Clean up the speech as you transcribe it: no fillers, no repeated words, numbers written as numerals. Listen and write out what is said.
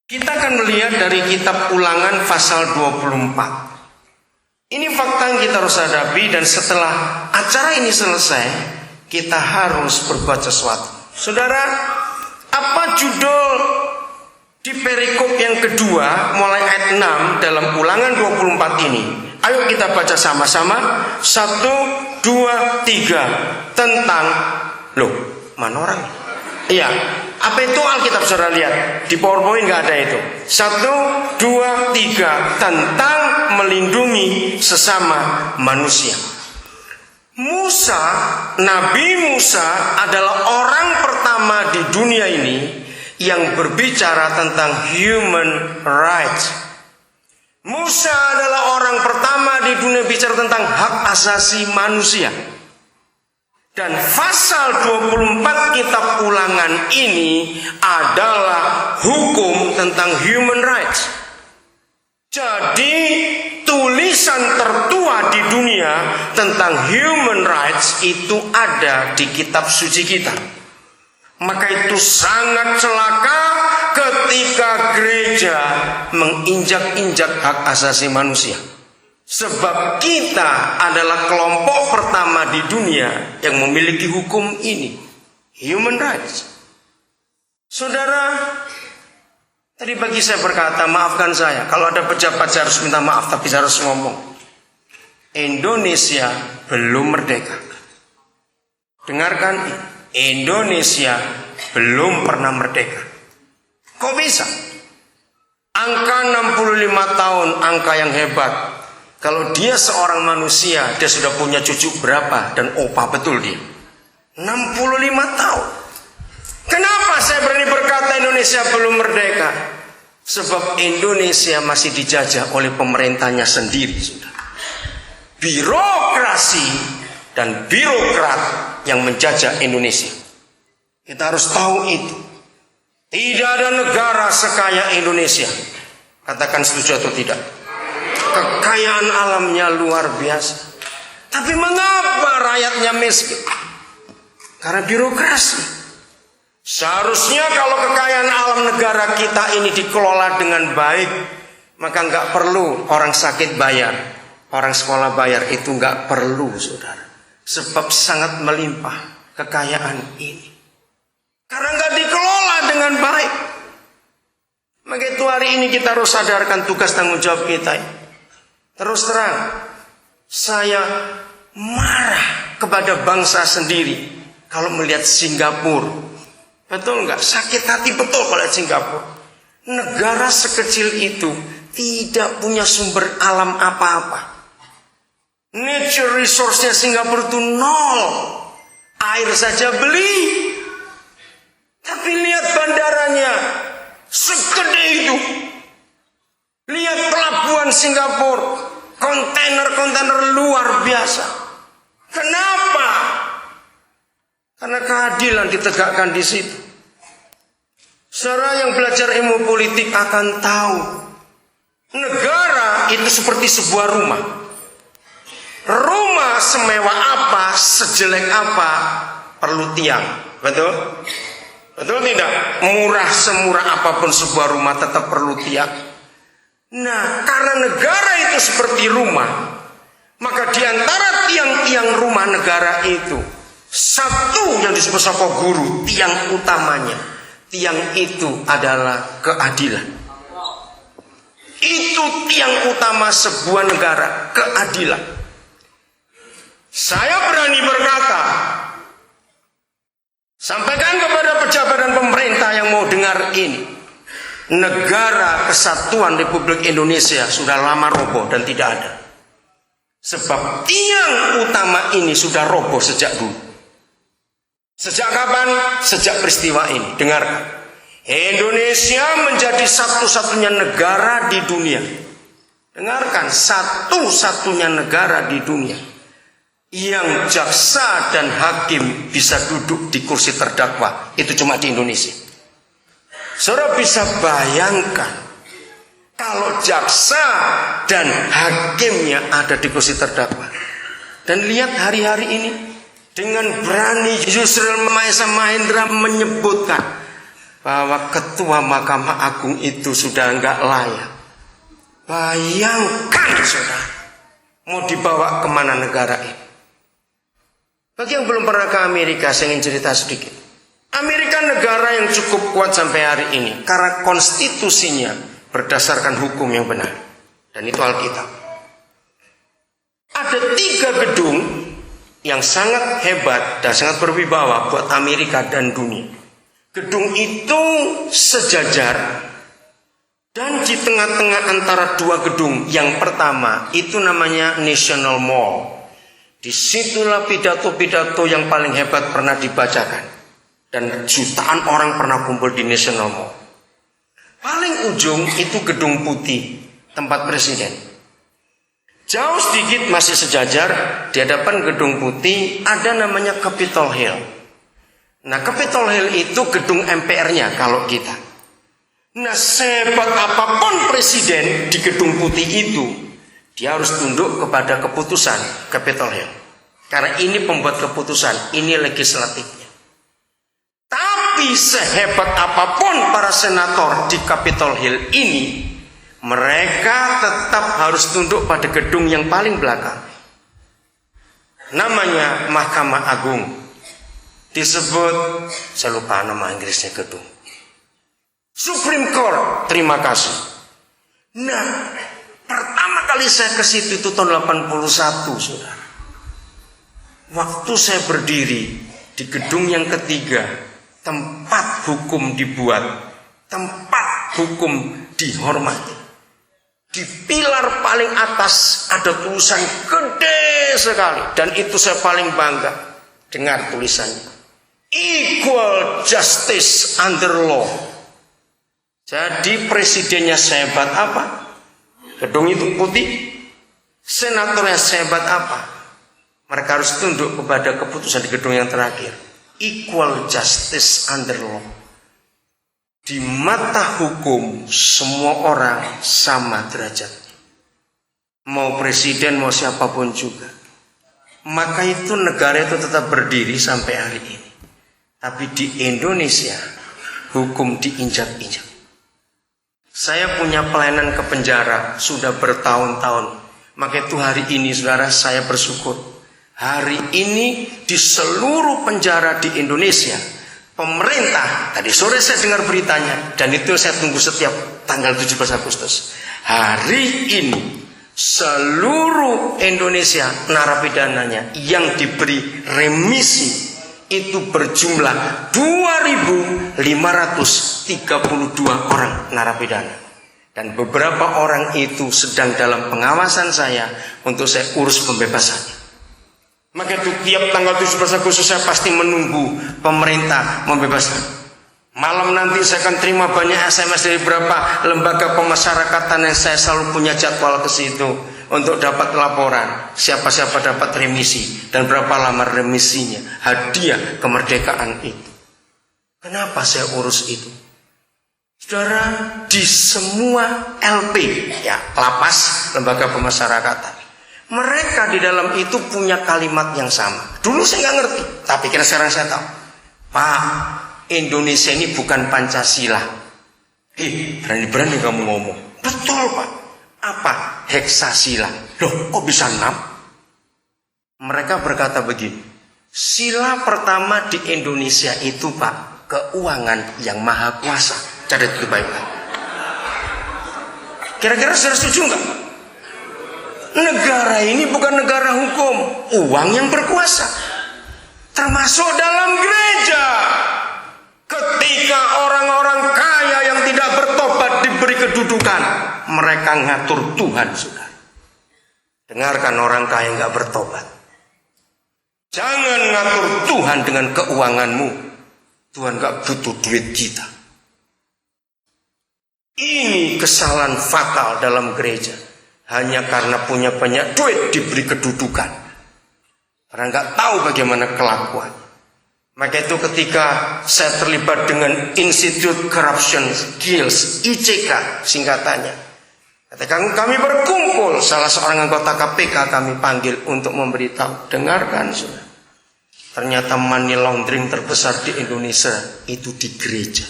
Kita akan melihat dari kitab Ulangan pasal 24. Ini fakta yang kita harus hadapi, dan setelah acara ini selesai, kita harus berbuat sesuatu. Saudara, apa judul di perikop yang kedua mulai ayat 6 dalam Ulangan 24 ini? Ayo kita baca sama-sama. 1, 2, 3. Tentang, loh, mana orang? Iya, apa itu Alkitab saudara lihat? Di PowerPoint nggak ada itu. 1, 2, 3. Tentang melindungi sesama manusia. Musa, Nabi Musa adalah orang pertama di dunia ini yang berbicara tentang human rights. Musa adalah orang pertama di dunia bicara tentang hak asasi manusia. Dan pasal 24 kitab Ulangan ini adalah hukum tentang human rights. Jadi tulisan tertua di dunia tentang human rights itu ada di kitab suci kita. Maka itu sangat celaka ketika gereja menginjak-injak hak asasi manusia. Sebab kita adalah kelompok pertama di dunia yang memiliki hukum ini, human rights. Saudara, tadi pagi saya berkata, maafkan saya, kalau ada pejabat saya harus minta maaf, tapi saya harus ngomong. Indonesia belum merdeka. Dengarkan, Indonesia belum pernah merdeka. Kok bisa? Angka 65 tahun, angka yang hebat. Kalau dia seorang manusia, dia sudah punya cucu berapa dan opa betul dia. 65 tahun. Kenapa saya berani berkata Indonesia belum merdeka? Sebab Indonesia masih dijajah oleh pemerintahnya sendiri, saudara. Birokrasi dan birokrat yang menjajah Indonesia. Kita harus tahu itu. Tidak ada negara sekaya Indonesia. Katakan setuju atau tidak? Kekayaan alamnya luar biasa. Tapi mengapa rakyatnya miskin? Karena birokrasi. Seharusnya kalau kekayaan alam negara kita ini dikelola dengan baik, maka nggak perlu orang sakit bayar, orang sekolah bayar, itu nggak perlu, saudara. Sebab sangat melimpah kekayaan ini. Karena nggak dikelola dengan baik. Maka itu hari ini kita harus sadarkan tugas tanggung jawab kita ini. Terus terang, saya marah kepada bangsa sendiri kalau melihat Singapura. Betul nggak? Sakit hati betul kalau lihat Singapura. Negara sekecil itu tidak punya sumber alam apa-apa. Nature resource-nya Singapura itu nol. Air saja beli. Tapi lihat bandaranya, segede itu. Lihat pelabuhan Singapura, kontainer-kontainer luar biasa. Kenapa? Karena keadilan ditegakkan di situ. Saudara yang belajar ilmu politik akan tahu, negara itu seperti sebuah rumah. Rumah semewah apa, sejelek apa, perlu tiang. Betul? Betul tidak? Murah semurah apapun sebuah rumah tetap perlu tiang. Nah, karena negara itu seperti rumah, maka di antara tiang-tiang rumah negara itu, satu yang disebut sama guru, tiang utamanya, tiang itu adalah keadilan. Itu tiang utama sebuah negara, keadilan. Saya berani berkata, sampaikan kepada pejabat dan pemerintah yang mau dengar ini, negara kesatuan Republik Indonesia sudah lama roboh dan tidak ada. Sebab tiang utama ini sudah roboh sejak dulu. Sejak kapan? Sejak peristiwa ini. Dengarkan. Indonesia menjadi satu-satunya negara di dunia. Dengarkan, satu-satunya negara di dunia yang jaksa dan hakim bisa duduk di kursi terdakwa. Itu cuma di Indonesia. Saudara bisa bayangkan kalau jaksa dan hakimnya ada di kursi terdakwa. Dan lihat hari-hari ini dengan berani Yusril Maesa Mahendra menyebutkan bahwa ketua Mahkamah Agung itu sudah enggak layak. Bayangkan saudara, mau dibawa kemana negara ini? Bagi yang belum pernah ke Amerika, saya ingin cerita sedikit. Amerika negara yang cukup kuat sampai hari ini karena konstitusinya berdasarkan hukum yang benar, dan itu Alkitab. Ada 3 gedung yang sangat hebat dan sangat berwibawa buat Amerika dan dunia. Gedung itu sejajar, dan di tengah-tengah antara 2 gedung, yang pertama itu namanya National Mall. Disitulah pidato-pidato yang paling hebat pernah dibacakan, dan jutaan orang pernah kumpul di National Mall. Paling ujung itu Gedung Putih, tempat presiden. Jauh sedikit masih sejajar, di hadapan Gedung Putih ada namanya Capitol Hill. Nah, Capitol Hill itu gedung MPR-nya kalau kita. Nah, sehebat apapun presiden di Gedung Putih itu, dia harus tunduk kepada keputusan Capitol Hill. Karena ini pembuat keputusan, ini legislatifnya. Tapi sehebat apapun para senator di Capitol Hill ini, mereka tetap harus tunduk pada gedung yang paling belakang. Namanya Mahkamah Agung. Disebut, saya lupa nama Inggrisnya gedung. Supreme Court, terima kasih. Nah, pertama kali saya ke situ itu tahun 81, saudara. Waktu saya berdiri di gedung yang ketiga, tempat hukum dibuat, tempat hukum dihormati. Di pilar paling atas ada tulisan gede sekali, dan itu saya paling bangga dengar tulisannya. Equal justice under law. Jadi presidennya sehebat apa? Gedung itu putih. Senatornya sehebat apa? Mereka harus tunduk kepada keputusan di gedung yang terakhir. Equal justice under law. Di mata hukum semua orang sama derajatnya. Mau presiden, mau siapapun juga. Maka itu negara itu tetap berdiri sampai hari ini. Tapi di Indonesia hukum diinjak-injak. Saya punya pelayanan ke penjara sudah bertahun-tahun. Maka itu hari ini saudara, saya bersyukur. Hari ini di seluruh penjara di Indonesia, pemerintah, tadi sore saya dengar beritanya, dan itu saya tunggu setiap tanggal 17 Agustus. Hari ini seluruh Indonesia narapidananya yang diberi remisi itu berjumlah 2.532 orang narapidana. Dan beberapa orang itu sedang dalam pengawasan saya untuk saya urus pembebasannya. Maka itu tiap tanggal 17 Agustus saya pasti menunggu pemerintah membebaskan. Malam nanti saya akan terima banyak SMS dari beberapa lembaga pemasyarakatan yang saya selalu punya jadwal ke situ untuk dapat laporan siapa-siapa dapat remisi dan berapa lama remisinya, hadiah kemerdekaan itu. Kenapa saya urus itu? Saudara, di semua LP, ya, lapas, lembaga pemasyarakatan, mereka di dalam itu punya kalimat yang sama. Dulu saya nggak ngerti, tapi kira sekarang saya tahu. Pak, Indonesia ini bukan Pancasila. Berani-berani kamu ngomong. Betul, Pak. Apa? Heksasila. Loh, kok bisa 6? Mereka berkata begini. Sila pertama di Indonesia itu, Pak, keuangan yang maha kuasa. Catat itu baik-baik. Kira-kira saudara setuju nggak? Negara ini bukan negara hukum, uang yang berkuasa. Termasuk dalam gereja. Ketika orang-orang kaya yang tidak bertobat diberi kedudukan, mereka ngatur Tuhan, saudara. Dengarkan orang kaya yang gak bertobat. Jangan ngatur Tuhan dengan keuanganmu. Tuhan gak butuh duit kita. Ini kesalahan fatal dalam gereja. Hanya karena punya banyak duit diberi kedudukan. Karena gak tahu bagaimana kelakuan. Maka itu ketika saya terlibat dengan Institute Corruption Skills, ICK singkatannya. Ketika kami berkumpul, salah seorang anggota KPK kami panggil untuk memberitahu. Dengarkan, saudara. Ternyata money laundering terbesar di Indonesia itu di gereja.